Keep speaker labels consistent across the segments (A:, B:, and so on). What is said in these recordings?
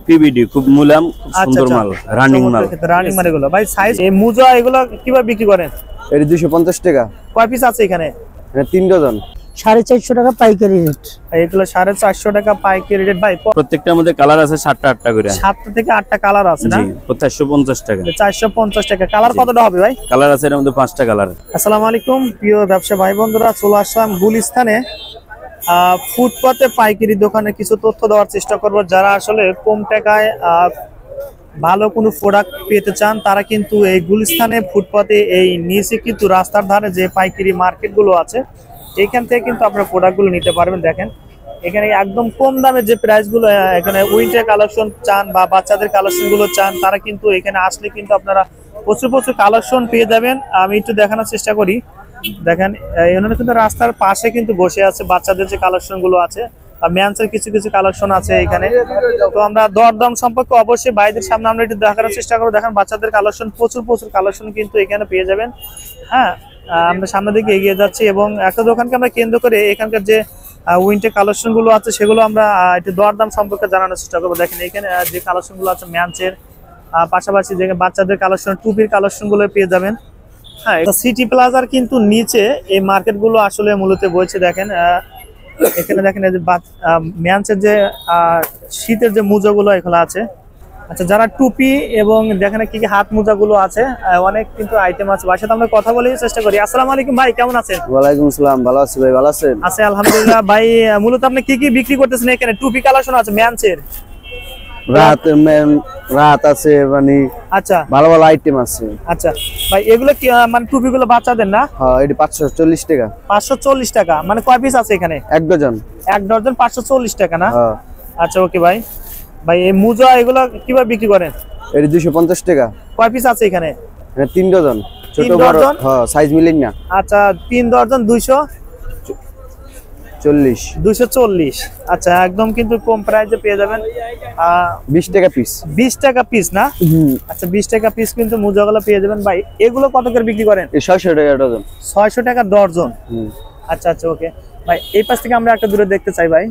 A: PBD খুব মুলাম, খুব সুন্দর মাল, রানিং মাল।
B: রানিং মাল এগুলো ভাই। সাইজ এই মুজা এগুলো কিভাবে বিক্রি করেন?
C: এর 250 টাকা।
B: কয় পিস আছে এখানে?
C: 3 ডজন।
D: 450 টাকা পাইকারি রেট।
B: এগুলো 450 টাকা পাইকারি রেট ভাই।
A: প্রত্যেকটার মধ্যে কালার আছে 7টা 8টা করে।
B: 7টা থেকে 8টা কালার আছে না?
A: জি, 450 টাকা।
B: 450 টাকা। কালার কতটা হবে ভাই?
A: কালার আছে এর মধ্যে 5টা কালার।
B: আসসালামু আলাইকুম প্রিয় ব্যবসা ভাই বন্ধুরা, চলে আসলাম গুলিস্তানে ফুটপাতে পাইকারি দোকানে কিছু তথ্য দেওয়ার চেষ্টা করব। যারা আসলে কম টাকায় ভালো কোনো প্রোডাক্ট পেতে চান তারা কিন্তু এই গুলিস্তানে ফুটপাতে এই নিচে কিন্তু রাস্তার ধারে যে পাইকারি মার্কেটগুলো আছে এখান থেকে কিন্তু আপনারা প্রোডাক্টগুলো নিতে পারবেন। দেখেন এখানে একদম কম দামে যে প্রাইসগুলো, এখানে উইন্টার কালেকশন চান বা বাচ্চাদের কালেকশনগুলো চান তারা কিন্তু এখানে আসলে কিন্তু আপনারা প্রচুর প্রচুর কালেকশন পেয়ে যাবেন। আমি একটু দেখানোর চেষ্টা করি। দেখেন এখানে কিন্তু রাস্তার পাশে কিন্তু বসে আছে বাচ্চাদের যে কালেকশন গুলো আছে, মেন্সের কিছু কিছু কালেকশন আছে এখানে। তো আমরা দরদাম সম্পর্কে অবশ্যই বাইরের সামনে আমরা একটু দেখানোর চেষ্টা করবো। দেখেন বাচ্চাদের কালেকশন প্রচুর প্রচুর কালেকশন কিন্তু এখানে পেয়ে যাবেন। হ্যাঁ, আমরা সামনের দিকে এগিয়ে যাচ্ছি এবং একটা দোকানকে আমরা কেন্দ্র করে এখানকার যে উইন্টার কালেকশন গুলো আছে সেগুলো আমরা একটু দরদাম সম্পর্কে জানানোর চেষ্টা করবো। দেখেন এখানে যে কালেকশন গুলো আছে মেন্সের পাশাপাশি যে বাচ্চাদের কালেকশন, টুপির কালেকশন গুলো পেয়ে যাবেন। হ্যাঁ, সিটি প্লাজার কিন্তু নিচে এই মার্কেট গুলো আসলে মূলত বইছে। দেখেন এখানে দেখেন এই যে মেন্সের যে শীতের যে মোজাগুলো এগুলো আছে। আচ্ছা, যারা টুপি এবং দেখেন কি কি হাত মোজাগুলো আছে, অনেক কিন্তু আইটেম আছে। ভাই সাথে আমরা কথা বলার চেষ্টা করি। আসসালামু আলাইকুম ভাই, কেমন আছেন?
C: ওয়ালাইকুম আসসালাম, ভালো আছি ভাই। ভালো আছেন?
B: আছি আলহামদুলিল্লাহ। ভাই মূলত আপনি কি কি বিক্রি করতেছেন এখানে? টুপি কালেকশন আছে মেন্সের,
C: রাত আছে, মানে
B: আচ্ছা
C: ভালো ভালো আইটেম আছে।
B: আচ্ছা ভাই, এগুলো কি মানে টুপিগুলো বাচ্চাদের না?
C: হ্যাঁ, এটা 540 টাকা।
B: 540 টাকা মানে কয় পিস আছে এখানে?
C: 1 ডজন।
B: 1 ডজন 540 টাকা না?
C: হ্যাঁ।
B: আচ্ছা ওকে ভাই। ভাই এই মুজা এগুলো কিভাবে বিক্রি করেন?
C: এর 250 টাকা।
B: কয় পিস আছে এখানে?
C: 3 ডজন। ছোট বড় হ্যাঁ, সাইজ মিলেন না।
B: আচ্ছা, 3 ডজন 240। আচ্ছা, একদম কিন্তু কম প্রাইসে পেয়ে যাবেন।
C: 20 টাকা পিস।
B: 20 টাকা পিস না? আচ্ছা, 20 টাকা পিস কিন্তু মুজাগুলো পেয়ে যাবেন। ভাই এগুলো কত করে বিক্রি করেন?
C: 600 টাকা ডজন।
B: 600 টাকা ডজন। আচ্ছা আচ্ছা ওকে ভাই। এই পাশ থেকে আমরা একটা দূরে দেখতে চাই ভাই,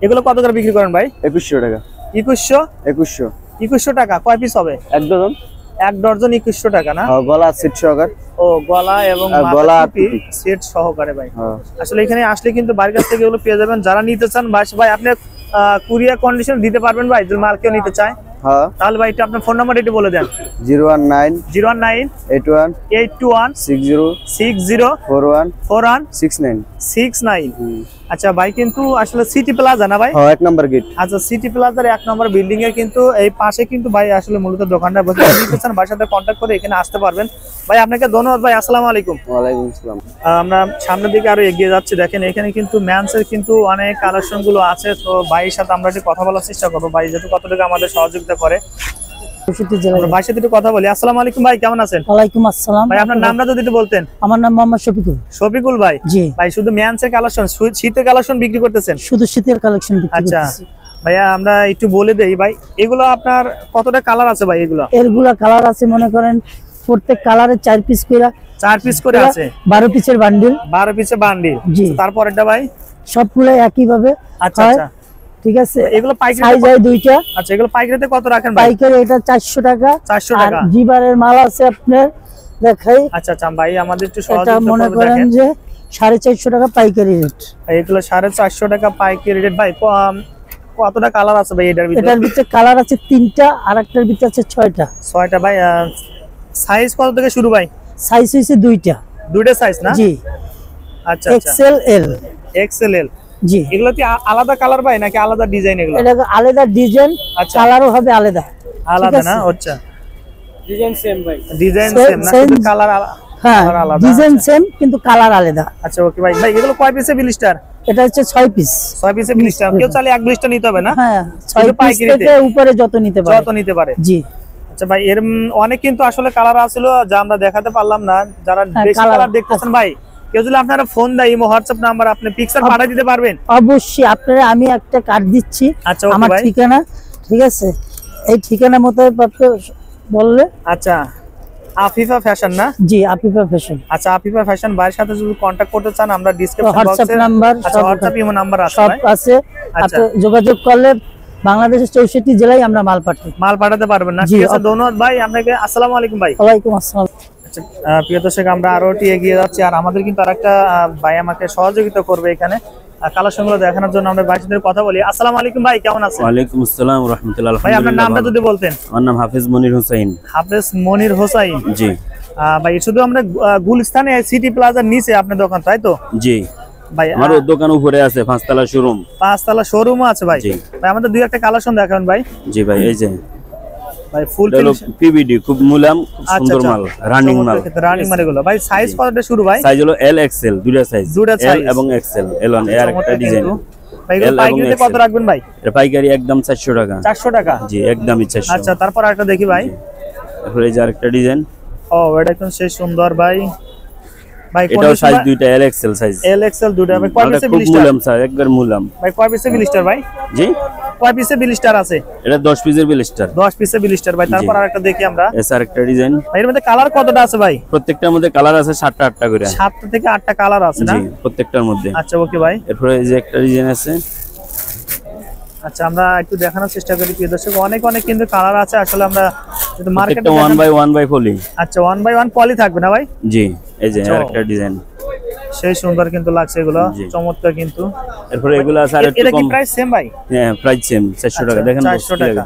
B: এগুলো কত করে বিক্রি করেন ভাই?
C: 2100 টাকা।
B: 2100 টাকা। কয় পিস হবে?
C: 1 ডজন।
B: 1 ডজন 2100 টাকা না?
C: হ্যাঁ, গলা সেট সহকারে।
B: ও, গলা এবং
C: গলা
B: সেট সহকারে ভাই। আসলে এখানে আসলে কিন্তু বাড়ির কাছ থেকে এগুলো পেয়ে যাবেন। যারা নিতে চান ভাই আপনি কুরিয়ার কন্ডিশন দিতে পারবেন ভাই, যদি মাল কেউ নিতে চায়?
C: হ্যাঁ।
B: তাহলে ভাই এটা আপনার ফোন নাম্বার একটু বলে দেন।
C: 019 81 60 41 69।
B: আচ্ছা ভাই, কিন্তু আসলে সিটি প্লাজা না ভাই?
C: হ্যাঁ, 1 নাম্বার গেট।
B: আচ্ছা, সিটি প্লাজার 1 নম্বর বিল্ডিং এর কিন্তু এই পাশে কিন্তু ভাই আসলে মূলত দোকানটা বসে। নিতে চান ভাইয়ের সাথে কন্ট্যাক্ট করে এখানে আসতে পারবেন। ভাই আপনাকে ধন্যবাদ ভাই। আসসালামু আলাইকুম।
C: ওয়ালাইকুম আসসালাম।
B: আমরা সামনের দিকে আরো এগিয়ে যাচ্ছি। দেখেন এখানে কিন্তু মেন্সের কিন্তু অনেক কালেকশন গুলো আছে। তো ভাইয়ের সাথে আমরা একটু কথা বলার চেষ্টা করবো, ভাই যেহেতু কতটুকু আমাদের সহযোগিতা করে। ভাইয়ের সাথে একটু কথা বলি। আসসালামু আলাইকুম ভাই, কেমন আছেন?
D: ওয়ালাইকুম আসসালাম
B: ভাই, আপনার নামটা যদি একটু বলতেন।
D: আমার নাম মোহাম্মদ শফিকুল।
B: শফিকুল ভাই।
D: জি
B: ভাই, শুধু মেন্সের কালেকশন, শীতের কালেকশন বিক্রি করতেছেন?
D: শুধু শীতের কালেকশন বিক্রি
B: আচ্ছা
D: করতেছি।
B: ভাইয়া, আমরা একটু বলে দেই ভাই, এগুলো আপনার কতটা কালার আছে ভাই?
D: এগুলা কালার আছে মনে করেন প্রত্যেক কালারে 4 পিস করে।
B: 4 পিস করে আছে।
D: 12 পিসের বান্ডিল।
B: 12 পিসের বান্ডিল।
D: জি।
B: তারপরেরটা ভাই?
D: সবগুলো একই ভাবে।
B: আচ্ছা আচ্ছা,
D: ঠিক আছে।
B: এগুলো পাইকারি
D: সাইজ হয় দুইটা।
B: আচ্ছা, এগুলো পাইকারিতে কত রাখেন ভাই?
D: পাইকারি এটা 400 টাকা।
B: 400 টাকা।
D: আর জিবারের মাল আছে আপনার, দেখাই।
B: আচ্ছা আচ্ছা ভাই, আমাদের একটু
D: এটা
B: সহযোগিতা
D: মনে
B: করবেন।
D: করেন যে 450 টাকা পাইকারি রেট।
B: এগুলো 450 টাকা পাইকারি রেট। ভাই কতটা কালার আছে ভাই এটার ভিতরে?
D: এটার ভিতরে কালার আছে 3টা, আর একটার ভিতরে আছে 6টা।
B: 6টা ভাই। সাইজ কত থেকে শুরু ভাই?
D: সাইজ হইছে দুইটা
B: সাইজ না?
D: জি।
B: আচ্ছা,
D: এক্সেল এল।
B: জি। এগুলো কি আলাদা কালার ভাই নাকি আলাদা ডিজাইন? এগুলো
D: এটা আলাদা ডিজাইন, কালারও হবে আলাদা
B: না? আচ্ছা, ডিজাইন সেম ভাই। ডিজাইন সেম না, শুধু কালার আলাদা।
D: হ্যাঁ, ডিজাইন সেম কিন্তু কালার আলাদা।
B: আচ্ছা ওকে ভাই। ভাই এগুলো কয় পিসে ব্লিস্টার?
D: এটা হচ্ছে 6 পিস।
B: 6 পিসে ব্লিস্টার। কেউ চাইলে এক ব্লিস্টার নিতে হবে না?
D: হ্যাঁ, 6 পিস থেকে উপরে যত নিতে পারে। জি।
B: আচ্ছা ভাই, এর অনেক কিন্তু আসলে কালার আছিল যা আমরা দেখাতে পারলাম না। যারা বেশি কালার দেখতেছেন ভাই, কেউ যদি আপনারা ফোন দেয়, ইমো হোয়াটসঅ্যাপ নাম্বার, আপনি পিকচার পাঠিয়ে দিতে পারবেন?
D: অবশ্যই। আপনারা আমি একটা কার্ড দিচ্ছি।
B: আচ্ছা,
D: আমার ঠিকানা, ঠিক আছে? এই ঠিকানা মতো বললে।
B: আচ্ছা, আফিফা ফ্যাশন না?
D: জি, আফিফা ফ্যাশন।
B: আচ্ছা, আফিফা ফ্যাশন ভাইয়ের সাথে যদি কন্টাক্ট করতে চান, আমরা ডেসক্রিপশন বক্সে
D: হোয়াটসঅ্যাপ নাম্বার,
B: আচ্ছা হোয়াটসঅ্যাপ ইমো নাম্বার আছে
D: সব
B: ভাই?
D: আছে। আপনি যোগাযোগ করলে বাংলাদেশের 64 জেলায় আমরা মাল পাঠাই।
B: মাল পাঠাতে পারবেন না?
D: জি,
B: ঠিক আছে, ধন্যবাদ ভাই আপনাকে। আসসালামু আলাইকুম ভাই।
D: ওয়ালাইকুম আসসালাম।
B: আচ্ছা, প্রিয় দর্শক, আমরা আরো এগিয়ে যাচ্ছি, আর আমাদের কিন্তু আরেকটা ভাই আমাকে সহযোগিতা করবে এখানে কালেকশনগুলো দেখানোর জন্য। আমরা ভাইয়ের সাথে কথা বলি। আসসালামু আলাইকুম ভাই, কেমন আছেন?
A: ওয়ালাইকুম আসসালাম ওয়া রাহমাতুল্লাহ।
B: ভাই আপনার নামটা যদি বলতেন।
A: আমার নাম হাফেজ মনির হোসেন।
B: হাফেজ মনির হোসাইন।
A: জি
B: ভাই শুধু আমরা গুলিস্তানে সিটি প্লাজার নিচে আপনার দোকান, তাই তো?
A: জি,
B: ভাই
A: আমার দোকান উপরে আছে, 5 তলা শোরুম।
B: 5 তলা শোরুমও আছে ভাই।
A: জি
B: ভাই আমাদের দুই একটা কালেকশন দেখাবেন ভাই।
A: জি ভাই, এই যে
B: ভাই ফুল
A: পিবিডি, খুব মুলাম, খুব সুন্দর মাল, রানিং মাল।
B: রানিং মাল এগুলো ভাই। সাইজ কতটা শুরু ভাই?
A: সাইজ হলো এল এক্সেল, দুইটা সাইজ,
B: দুইটা
A: এল
B: সাইজ
A: এবং এক্সেল। এল1 এর একটা ডিজাইন।
B: ভাই এগুলো পাইকারিতে কত রাখবেন ভাই?
A: এটা পাইকারি একদম 400 টাকা।
B: 400 টাকা?
A: জি, একদমই 400।
B: আচ্ছা, তারপর আরেকটা দেখি ভাই।
A: তারপরে এই যে আরেকটা ডিজাইন।
B: ও, এটা একদম সেই সুন্দর ভাই। ভাই
A: এটাও সাইজ দুইটা, L XL size.
B: L XL দুইটা। ভাই কয় পিসে
A: খুব
B: ব্লিস্টার?
A: মুলাম স্যার, একবার মুলাম।
B: ভাই কয় পিসে ব্লিস্টার ভাই?
A: জি,
B: কয় পিসে ব্লিস্টার আছে?
A: এটা 10 পিসের ব্লিস্টার।
B: 10 পিসে ব্লিস্টার ভাই। তারপর আরেকটা দেখি আমরা।
A: এস আরেকটা ডিজাইন।
B: ভাই এর মধ্যে কালার কতটা আছে ভাই?
A: প্রত্যেকটার মধ্যে কালার আছে 7টা 8টা করে।
B: 7টা থেকে 8টা কালার আছে না?
A: জি, প্রত্যেকটার মধ্যে।
B: আচ্ছা, ওকে ভাই।
A: এরপরে এই যে একটা ডিজাইন আছে।
B: আচ্ছা, আমরা একটু দেখানোর চেষ্টা করি প্রিয় দর্শক। অনেক কিন্তু কালার আছে আসলে। আমরা যদি মার্কেটে
A: 1 বাই 1 বাই পলি।
B: আচ্ছা, 1 বাই 1 পলি থাকবে না ভাই?
A: জি, এই যে আরেকটা ডিজাইন।
B: সেই সুন্দর কিন্তু লাগছে এগুলো, চমৎকার কিন্তু।
A: এরপরে এগুলো আছে আর একটু
B: এটা কি
A: কম।
B: প্রাইস সেম ভাই?
A: হ্যাঁ, প্রাইস সেম 400 টাকা। দেখেন
B: 400 টাকা।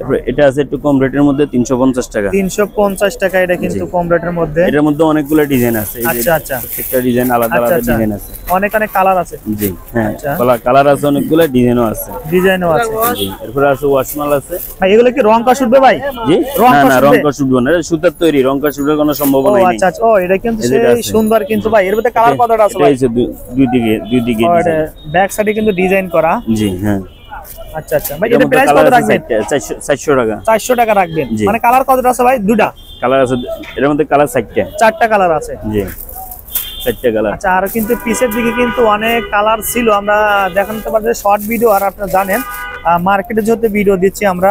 A: এরপরে এটা আছে একটু কম রেটের মধ্যে 350 টাকা।
B: 350 টাকা, এটা কিন্তু কম রেটের মধ্যে।
A: এটার মধ্যে অনেকগুলো ডিজাইন আছে। এই যে
B: আচ্ছা আচ্ছা,
A: প্রত্যেকটা ডিজাইন আলাদা আলাদা ডিজাইন আছে।
B: অনেক কালার আছে।
A: জি হ্যাঁ,
B: আচ্ছা।
A: কালার আছে অনেকগুলো, ডিজাইনও আছে।
B: ডিজাইনও আছে।
A: জি, এরপরে আছে ওয়াশমাল আছে।
B: ভাই এগুলো কি রং কাজ উঠবে ভাই?
A: জি,
B: রং
A: না
B: কাজ
A: না,
B: উঠবে?
A: রং কাজ উঠবে না, এটা সুতার তৈরি, রং কাজ উঠার কোনো
B: ও
A: সম্ভাবনা নেই।
B: আচ্ছা আচ্ছা, ও এটা কিন্তু
A: এই যেটা
B: সেই
A: আছে।
B: সুন্দর কিন্তু ভাই। এর মধ্যে কালার কতটা আছে
A: এটা
B: ভাই?
A: হচ্ছে দুই দিকে
B: ও,
A: ডিজাইন।
B: ব্যাক সাইডে কিন্তু ডিজাইন করা।
A: জি হ্যাঁ।
B: আচ্ছা আচ্ছা ভাই, এটা প্রাইস কত রাখবেন?
A: 400 টাকা।
B: 400 টাকা রাখবেন।
A: জি।
B: মানে কালার কতটা আছে ভাই? দুটা
A: কালার আছে এর মধ্যে, কালার 4টা।
B: 4টা কালার আছে।
A: জি, 4টা কালার।
B: আচ্ছা, আর কিন্তু পিসের দিকে কিন্তু অনেক কালার ছিল। আমরা দেখাতে পারছি শর্ট ভিডিও, আর আপনারা জানেন মার্কেটে যেহেতু ভিডিও দিচ্ছি আমরা।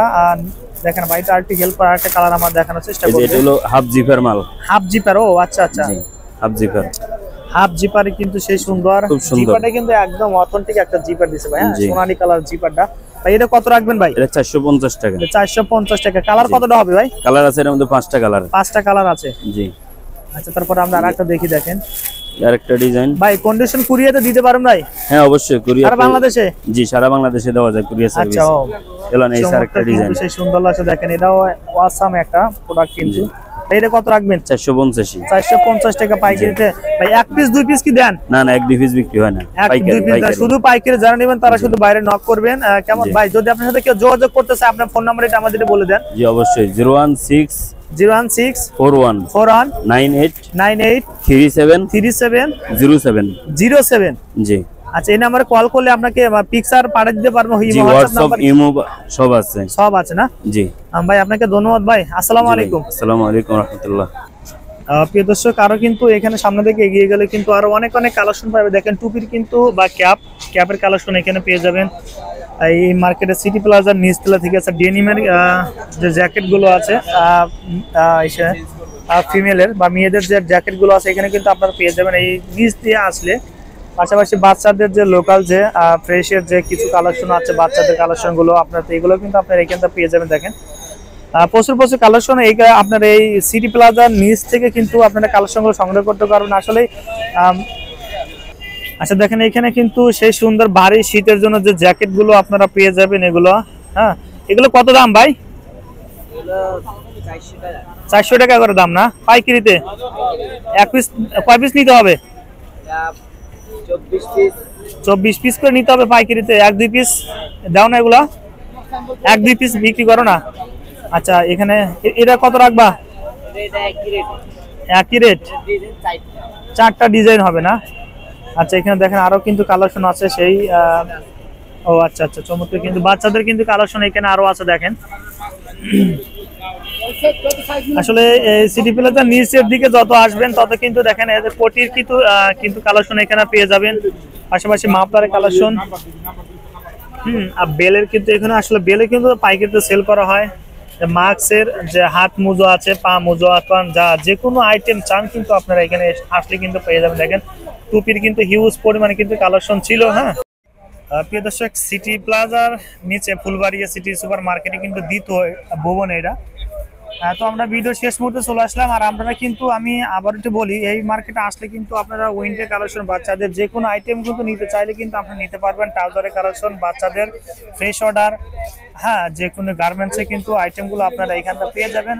B: দেখেন ভাই, আর একটু হেল্প করার একটা কালার আমরা দেখানোর চেষ্টা
A: এই যে
B: করব।
A: এটা হলো হাফ জিপার মাল।
B: Half zipper? ও আচ্ছা আচ্ছা,
A: জি, হাফ জিপার।
B: হাফ জিপারে কিন্তু সেই সুন্দর।
A: খুব সুন্দর।
B: জিপারটা কিন্তু একদম অথেন্টিক একটা জিপার দিছে ভাই। হ্যাঁ,
A: জি।
B: সোনালী কালার জিপারটা। ভাই এটা কত রাখবেন ভাই?
A: এটা 450 টাকা।
B: 450 টাকা। কালার কতটা হবে ভাই?
A: কালার আছে এর মধ্যে 5টা কালার।
B: 5টা কালার আছে।
A: জি।
B: আচ্ছা, তারপর আমরা আরেকটা দেখি। দেখেন
A: আরেকটা ডিজাইন।
B: ভাই, কন্ডিশন কুরিয়ারে দিতে পারেন ভাই?
A: হ্যাঁ অবশ্যই, কুরিয়ার।
B: আর বাংলাদেশে?
A: জি, সারা বাংলাদেশে দেওয়া যায় কুরিয়ার সার্ভিস।
B: আচ্ছা, ও
A: এলো না, এই আরেকটা ডিজাইন।
B: সেই সুন্দর লাগছে। দেখেন এটাও ওয়াসাম একটা প্রোডাক্ট কিন্তু। ভাই এটা কত রাখবেন?
A: 450।
B: 450 টাকা পাইকারিতে। ভাই 1 পিস 2 পিস কি দেন?
A: না না, 1-2 পিস বিক্রি হয় না,
B: 1-2 পিস দেন। শুধু পাইকারি যারা নেবেন তারা শুধু বাইরে নক করবেন। কেমন ভাই? যদি আপনার সাথে কেউ যোগাযোগ করতে চায়, আপনার ফোন নাম্বার এটা আমাদের বলে দেন।
A: জি অবশ্যই, 016
B: 016
A: 41
B: 41
A: 98
B: 98
A: 37
B: 37
A: 07।
B: 07।
A: জি।
B: আচ্ছা, এই নাম্বারে কল করলে আপনাকে পিকচার পাঠিয়ে দিতে পারবো।
A: জি, হোয়াটসঅ্যাপ, ইমো সব আছে।
B: সব আছে না?
A: জি।
B: ভাই আপনাকে ধন্যবাদ ভাই। আসসালামু আলাইকুম।
A: আসসালামু আলাইকুম রাহমাতুল্লাহ।
B: প্রিয় দর্শক, আরো কিন্তু এখানে সামনে দিকে এগিয়ে গেলে কিন্তু আরো অনেক কালেকশন পাবে। দেখেন টুপির কিন্তু বা ক্যাপের কালেকশন এখানে পেয়ে যাবেন। এই মার্কেটে সিটি প্লাজার নিচতলা থেকে আছে ডেনিমের যে জ্যাকেট গুলো আছে, ফিমেলের বা মেয়েদের যে জ্যাকেট গুলো আছে এখানে কিন্তু আপনারা পেয়ে যাবেন এই নিচ দিয়ে আসলে। পাশাপাশি বাচ্চাদের যে লোকাল যে ফ্রেশের যে কিছু কালেকশন আছে, বাচ্চাদের কালেকশন গুলো আপনার, এগুলো কিন্তু আপনার এখান থেকে পেয়ে যাবেন। দেখেন প্রচুর কালেকশন। এই আপনার এই সিটি প্লাজার নিচ থেকে কিন্তু আপনারা কালেকশন গুলো সংগ্রহ করতে পারবেন আসলে। আচ্ছা, দেখেন এখানে কিন্তু সেই সুন্দর ভারী শীতের জন্য যে জ্যাকেট গুলো আপনারা পেয়ে যাবেন এগুলো। হ্যাঁ, এগুলো কত দাম ভাই? 400 টাকা করে দাম না পাইকারিতে? 1 পিস কয় পিস নিতে হবে? 24 পিস করে নিতে হবে পাইকারিতে। 1-2 পিস দাও না এগুলা? 1-2 পিস বিক্রি করো না? আচ্ছা, এখানে এটা কত রাখবা? একই রেট? 4টা ডিজাইন হবে না? আচ্ছা, এখানে দেখেন আরো কিন্তু কালেকশন আছে সেই। ও আচ্ছা আচ্ছা, চমৎকার কিন্তু বাচ্চাদের কিন্তু কালেকশন এখানে আরো আছে। দেখেন আসলে সিটি প্লাজার নিচের দিকে যত আসবেন তত কিন্তু দেখেন এদের কোটির কিন্তু কালেকশন এখানে পেয়ে যাবেন। পাশাপাশি মাফলারের কালেকশন। আর বেলের কিন্তু এখানে আসলে বেলে কিন্তু পাইকারিতে সেল করা হয়। মাস্কের যে হাত মোজো আছে, পা মোজো আছে, যা যে কোনো আইটেম চান কিন্তু আপনারা এখানে আসলে কিন্তু পেয়ে যাবেন। দেখেন টুপির কিন্তু হিউজ পরিমাণে কিন্তু কালেকশন ছিল। হ্যাঁ, প্রিয় দর্শক, সিটি প্লাজার নিচে ফুলবাড়িয়া সিটি সুপার মার্কেটে কিন্তু দ্বিতীয় ভবন এটা। তো আমরা ভিডিও শেষ মুহূর্তে চলে আসলাম। আর আপনারা কিন্তু, আমি আবার একটু বলি, এই মার্কেটে আসলে কিন্তু আপনারা উইন্টার কালেকশন বাচ্চাদের যে কোনো আইটেম কিন্তু নিতে চাইলে কিন্তু আপনারা নিতে পারবেন। ট্রাউজারের কালেকশন, বাচ্চাদের ফ্রেশ অর্ডার, হ্যাঁ, যে কোনো গার্মেন্টসে কিন্তু আইটেমগুলো আপনারা এখানটা পেয়ে যাবেন।